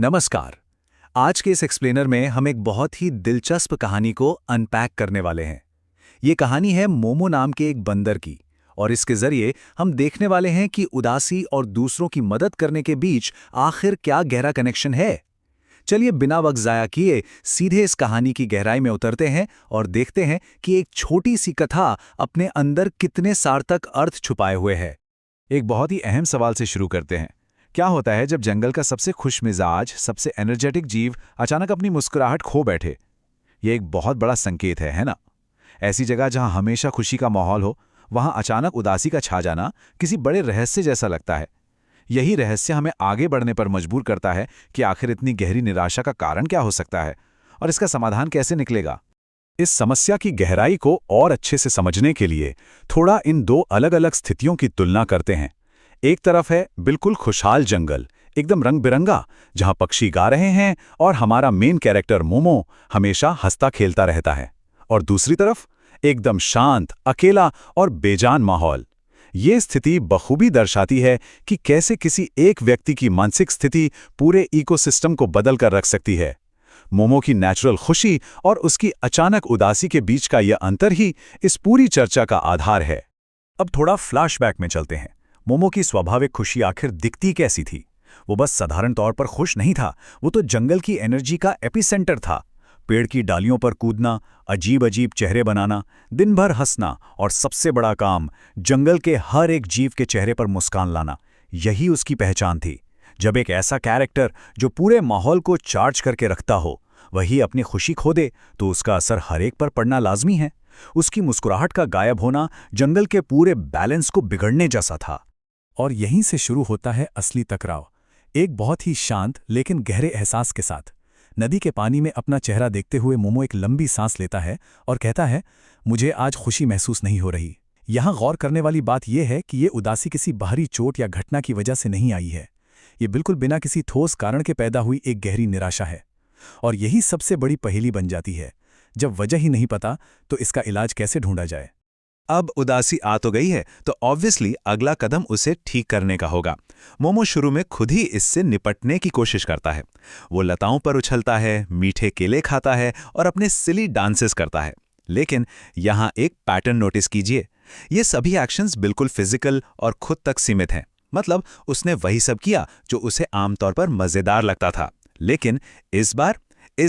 नमस्कार। आज के इस एक्सप्लेनर में हम एक बहुत ही दिलचस्प कहानी को अनपैक करने वाले हैं। ये कहानी है मोमो नाम के एक बंदर की, और इसके जरिए हम देखने वाले हैं कि उदासी और दूसरों की मदद करने के बीच आखिर क्या गहरा कनेक्शन है। चलिए बिना वक्त जाया किए सीधे इस कहानी की गहराई में उतरते हैं और देखते हैं कि एक छोटी सी कथा अपने अंदर कितने सार्थक अर्थ छुपाए हुए है। एक बहुत ही अहम सवाल से शुरू करते हैं। क्या होता है जब जंगल का सबसे खुशमिजाज, सबसे एनर्जेटिक जीव अचानक अपनी मुस्कुराहट खो बैठे? ये एक बहुत बड़ा संकेत है ना? ऐसी जगह जहां हमेशा खुशी का माहौल हो, वहां अचानक उदासी का छा जाना किसी बड़े रहस्य जैसा लगता है। यही रहस्य हमें आगे बढ़ने पर मजबूर करता है कि आखिर इतनी गहरी निराशा का कारण क्या हो सकता है और इसका समाधान कैसे निकलेगा। इस समस्या की गहराई को और अच्छे से समझने के लिए थोड़ा इन दो अलग अलग स्थितियों की तुलना करते हैं। एक तरफ है बिल्कुल खुशहाल जंगल, एकदम रंग बिरंगा, जहां पक्षी गा रहे हैं और हमारा मेन कैरेक्टर मोमो हमेशा हंसता खेलता रहता है। और दूसरी तरफ एकदम शांत, अकेला और बेजान माहौल। ये स्थिति बखूबी दर्शाती है कि कैसे किसी एक व्यक्ति की मानसिक स्थिति पूरे इकोसिस्टम को बदल कर रख सकती है। मोमो की नेचुरल खुशी और उसकी अचानक उदासी के बीच का यह अंतर ही इस पूरी चर्चा का आधार है। अब थोड़ा फ्लैशबैक में चलते हैं। मोमो की स्वाभाविक खुशी आखिर दिखती कैसी थी? वो बस साधारण तौर पर खुश नहीं था, वो तो जंगल की एनर्जी का एपिसेंटर था। पेड़ की डालियों पर कूदना, अजीब अजीब चेहरे बनाना, दिन भर हंसना और सबसे बड़ा काम, जंगल के हर एक जीव के चेहरे पर मुस्कान लाना, यही उसकी पहचान थी। जब एक ऐसा कैरेक्टर जो पूरे माहौल को चार्ज करके रखता हो, वही अपनी खुशी खो दे, तो उसका असर हर एक पर पड़ना लाजमी है। उसकी मुस्कुराहट का गायब होना जंगल के पूरे बैलेंस को बिगड़ने जैसा था। और यहीं से शुरू होता है असली टकराव, एक बहुत ही शांत लेकिन गहरे एहसास के साथ। नदी के पानी में अपना चेहरा देखते हुए मोमो एक लंबी सांस लेता है और कहता है, मुझे आज खुशी महसूस नहीं हो रही। यहाँ गौर करने वाली बात यह है कि ये उदासी किसी बाहरी चोट या घटना की वजह से नहीं आई है। ये बिल्कुल बिना किसी ठोस कारण के पैदा हुई एक गहरी निराशा है। और यही सबसे बड़ी पहेली बन जाती है। जब वजह ही नहीं पता तो इसका इलाज कैसे ढूंढा जाए? अब उदासी आ तो गई है, तो ऑब्वियसली अगला कदम उसे ठीक करने का होगा। मोमो शुरू में खुद ही इससे निपटने की कोशिश करता है। वो लताओं पर उछलता है, मीठे केले खाता है और अपने सिली डांसेस करता है। लेकिन यहाँ एक पैटर्न नोटिस कीजिए। ये सभी एक्शंस बिल्कुल फिजिकल और खुद तक सीमित हैं। मतलब उसने वही सब किया जो उसे आमतौर पर मजेदार लगता था। लेकिन इस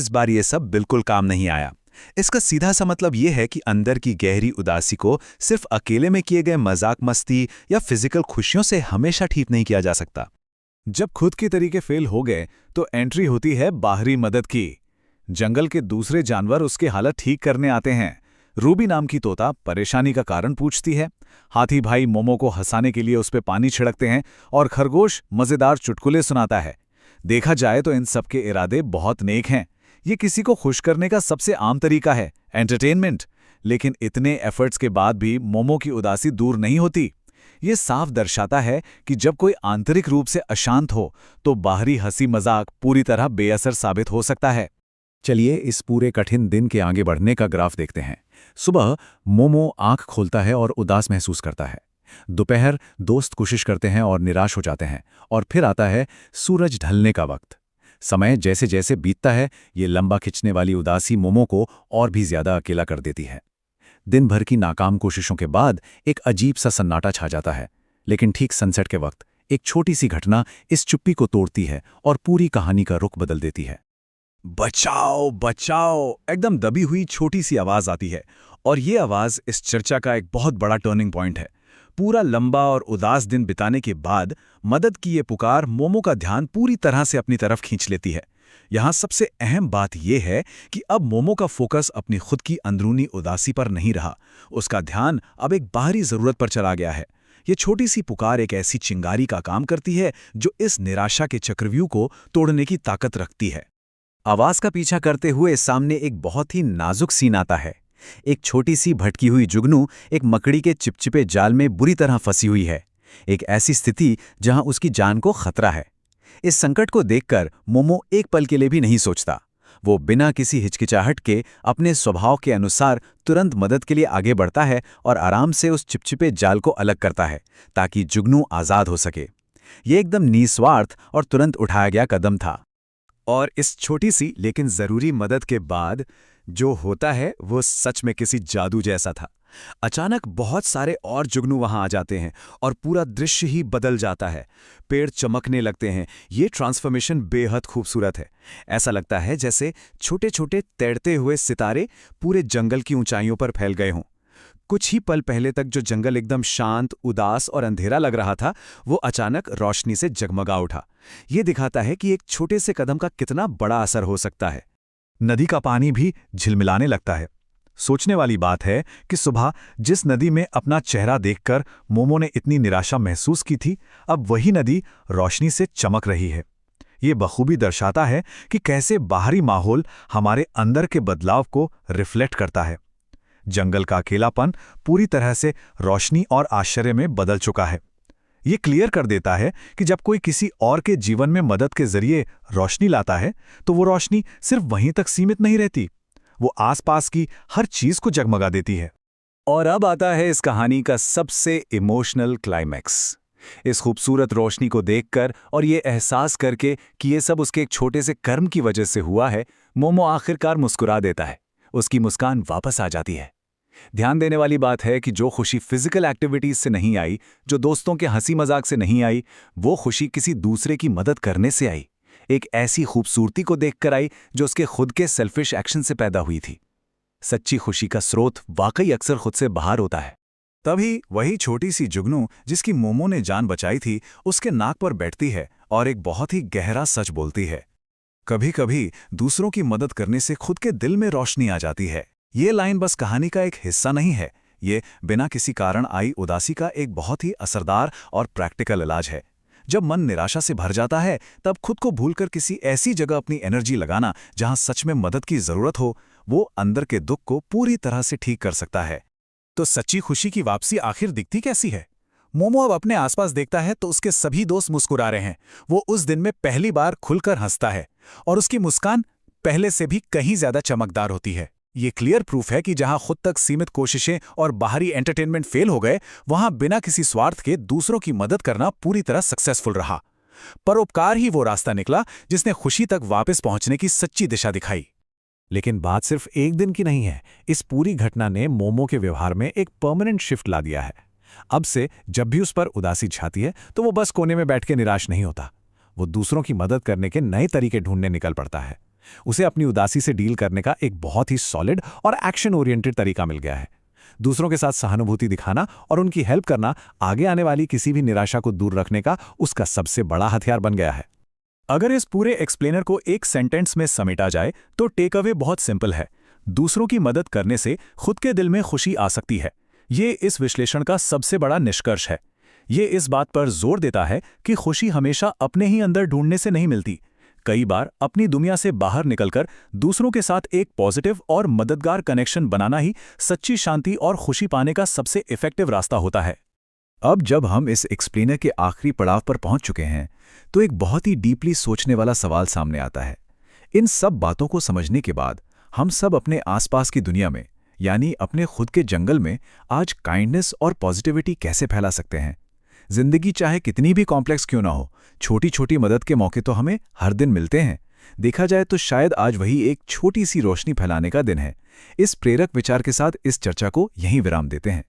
बार ये सब बिल्कुल काम नहीं आया। इसका सीधा सा मतलब यह है कि अंदर की गहरी उदासी को सिर्फ अकेले में किए गए मजाक मस्ती या फिजिकल खुशियों से हमेशा ठीक नहीं किया जा सकता। जब खुद के तरीके फेल हो गए तो एंट्री होती है बाहरी मदद की। जंगल के दूसरे जानवर उसकी हालत ठीक करने आते हैं। रूबी नाम की तोता परेशानी का कारण पूछती है, हाथी भाई मोमो को हंसाने के लिए उस पर पानी छिड़कते हैं और खरगोश मजेदार चुटकुले सुनाता है। देखा जाए तो इन सबके इरादे बहुत नेक हैं। ये किसी को खुश करने का सबसे आम तरीका है, एंटरटेनमेंट। लेकिन इतने एफर्ट्स के बाद भी मोमो की उदासी दूर नहीं होती। ये साफ दर्शाता है कि जब कोई आंतरिक रूप से अशांत हो तो बाहरी हंसी मजाक पूरी तरह बेअसर साबित हो सकता है। चलिए इस पूरे कठिन दिन के आगे बढ़ने का ग्राफ देखते हैं। सुबह मोमो आंख खोलता है और उदास महसूस करता है। दोपहर दोस्त कोशिश करते हैं और निराश हो जाते हैं। और फिर आता है सूरज ढलने का वक्त। समय जैसे जैसे बीतता है, ये लंबा खिंचने वाली उदासी मोमो को और भी ज्यादा अकेला कर देती है। दिन भर की नाकाम कोशिशों के बाद एक अजीब सा सन्नाटा छा जाता है। लेकिन ठीक सनसेट के वक्त एक छोटी सी घटना इस चुप्पी को तोड़ती है और पूरी कहानी का रुख बदल देती है। बचाओ बचाओ, एकदम दबी हुई छोटी सी आवाज आती है। और ये आवाज इस चर्चा का एक बहुत बड़ा टर्निंग पॉइंट है। पूरा लंबा और उदास दिन बिताने के बाद मदद की ये पुकार मोमो का ध्यान पूरी तरह से अपनी तरफ खींच लेती है। यहाँ सबसे अहम बात यह है कि अब मोमो का फोकस अपनी खुद की अंदरूनी उदासी पर नहीं रहा। उसका ध्यान अब एक बाहरी जरूरत पर चला गया है। ये छोटी सी पुकार एक ऐसी चिंगारी का काम करती है जो इस निराशा के चक्रव्यूह को तोड़ने की ताकत रखती है। आवाज का पीछा करते हुए सामने एक बहुत ही नाजुक सीन आता है। एक छोटी सी भटकी हुई जुगनू एक मकड़ी के चिपचिपे जाल में बुरी तरह फंसी हुई है। एक ऐसी स्थिति जहां उसकी जान को खतरा है। इस संकट को देखकर मोमो एक पल के लिए भी नहीं सोचता। वो बिना किसी हिचकिचाहट के अपने स्वभाव के अनुसार तुरंत मदद के लिए आगे बढ़ता है और आराम से उस चिपचिपे जाल को अलग करता है ताकि जुगनू आजाद हो सके। ये एकदम निस्वार्थ और तुरंत उठाया गया कदम था। और इस छोटी सी लेकिन ज़रूरी मदद के बाद जो होता है वो सच में किसी जादू जैसा था। अचानक बहुत सारे और जुगनू वहां आ जाते हैं और पूरा दृश्य ही बदल जाता है। पेड़ चमकने लगते हैं। ये ट्रांसफॉर्मेशन बेहद खूबसूरत है। ऐसा लगता है जैसे छोटे छोटे तैरते हुए सितारे पूरे जंगल की ऊंचाइयों पर फैल गए हों। कुछ ही पल पहले तक जो जंगल एकदम शांत, उदास और अंधेरा लग रहा था, वो अचानक रोशनी से जगमगा उठा। ये दिखाता है कि एक छोटे से कदम का कितना बड़ा असर हो सकता है। नदी का पानी भी झिलमिलाने लगता है। सोचने वाली बात है कि सुबह जिस नदी में अपना चेहरा देखकर मोमो ने इतनी निराशा महसूस की थी, अब वही नदी रोशनी से चमक रही है। ये बखूबी दर्शाता है कि कैसे बाहरी माहौल हमारे अंदर के बदलाव को रिफ्लेक्ट करता है। जंगल का अकेलापन पूरी तरह से रोशनी और आश्चर्य में बदल चुका है। ये क्लियर कर देता है कि जब कोई किसी और के जीवन में मदद के जरिए रोशनी लाता है, तो वो रोशनी सिर्फ वहीं तक सीमित नहीं रहती, वो आसपास की हर चीज को जगमगा देती है। और अब आता है इस कहानी का सबसे इमोशनल क्लाइमैक्स। इस खूबसूरत रोशनी को देखकर और ये एहसास करके कि ये सब उसके एक छोटे से कर्म की वजह से हुआ है, मोमो आखिरकार मुस्कुरा देता है। उसकी मुस्कान वापस आ जाती है। ध्यान देने वाली बात है कि जो खुशी फिजिकल एक्टिविटीज से नहीं आई, जो दोस्तों के हंसी मजाक से नहीं आई, वो खुशी किसी दूसरे की मदद करने से आई। एक ऐसी खूबसूरती को देखकर आई जो उसके खुद के सेल्फिश एक्शन से पैदा हुई थी। सच्ची खुशी का स्रोत वाकई अक्सर खुद से बाहर होता है। तभी वही छोटी सी जुगनू जिसकी मोमो ने जान बचाई थी, उसके नाक पर बैठती है और एक बहुत ही गहरा सच बोलती है। कभी कभी दूसरों की मदद करने से खुद के दिल में रोशनी आ जाती है। ये लाइन बस कहानी का एक हिस्सा नहीं है, ये बिना किसी कारण आई उदासी का एक बहुत ही असरदार और प्रैक्टिकल इलाज है। जब मन निराशा से भर जाता है, तब खुद को भूलकर किसी ऐसी जगह अपनी एनर्जी लगाना जहां सच में मदद की जरूरत हो, वो अंदर के दुख को पूरी तरह से ठीक कर सकता है। तो सच्ची खुशी की वापसी आखिर दिखती कैसी है? मोमो अब अपने आसपास देखता है तो उसके सभी दोस्त मुस्कुरा रहे हैं। वो उस दिन में पहली बार खुलकर हंसता है और उसकी मुस्कान पहले से भी कहीं ज्यादा चमकदार होती है। ये क्लियर प्रूफ है कि जहां खुद तक सीमित कोशिशें और बाहरी एंटरटेनमेंट फेल हो गए, वहां बिना किसी स्वार्थ के दूसरों की मदद करना पूरी तरह सक्सेसफुल रहा। परोपकार ही वो रास्ता निकला जिसने खुशी तक वापस पहुंचने की सच्ची दिशा दिखाई। लेकिन बात सिर्फ एक दिन की नहीं है। इस पूरी घटना ने मोमो के व्यवहार में एक परमानेंट शिफ्ट ला दिया है। अब से जब भी उस पर उदासी छाती है, तो वो बस कोने में बैठ के निराश नहीं होता। वो दूसरों की मदद करने के नए तरीके ढूंढने निकल पड़ता है। उसे अपनी उदासी से डील करने का एक बहुत ही सॉलिड और एक्शन ओरिएंटेड तरीका मिल गया है। दूसरों के साथ सहानुभूति दिखाना और उनकी हेल्प करना आगे आने वाली किसी भी निराशा को दूर रखने का उसका सबसे बड़ा हथियार बन गया है। अगर इस पूरे एक्सप्लेनर को एक सेंटेंस में समेटा जाए तो टेक अवे बहुत सिंपल है। दूसरों की मदद करने से खुद के दिल में खुशी आ सकती है। ये इस विश्लेषण का सबसे बड़ा निष्कर्ष है। ये इस बात पर जोर देता है कि खुशी हमेशा अपने ही अंदर ढूंढने से नहीं मिलती। कई बार अपनी दुनिया से बाहर निकलकर दूसरों के साथ एक पॉजिटिव और मददगार कनेक्शन बनाना ही सच्ची शांति और खुशी पाने का सबसे इफेक्टिव रास्ता होता है। अब जब हम इस एक्सप्लेनर के आखिरी पड़ाव पर पहुंच चुके हैं, तो एक बहुत ही डीपली सोचने वाला सवाल सामने आता है। इन सब बातों को समझने के बाद हम सब अपने आसपास की दुनिया में, यानी अपने खुद के जंगल में, आज काइंडनेस और पॉजिटिविटी कैसे फैला सकते हैं? जिंदगी चाहे कितनी भी कॉम्प्लेक्स क्यों ना हो, छोटी छोटी मदद के मौके तो हमें हर दिन मिलते हैं। देखा जाए तो शायद आज वही एक छोटी सी रोशनी फैलाने का दिन है। इस प्रेरक विचार के साथ इस चर्चा को यहीं विराम देते हैं।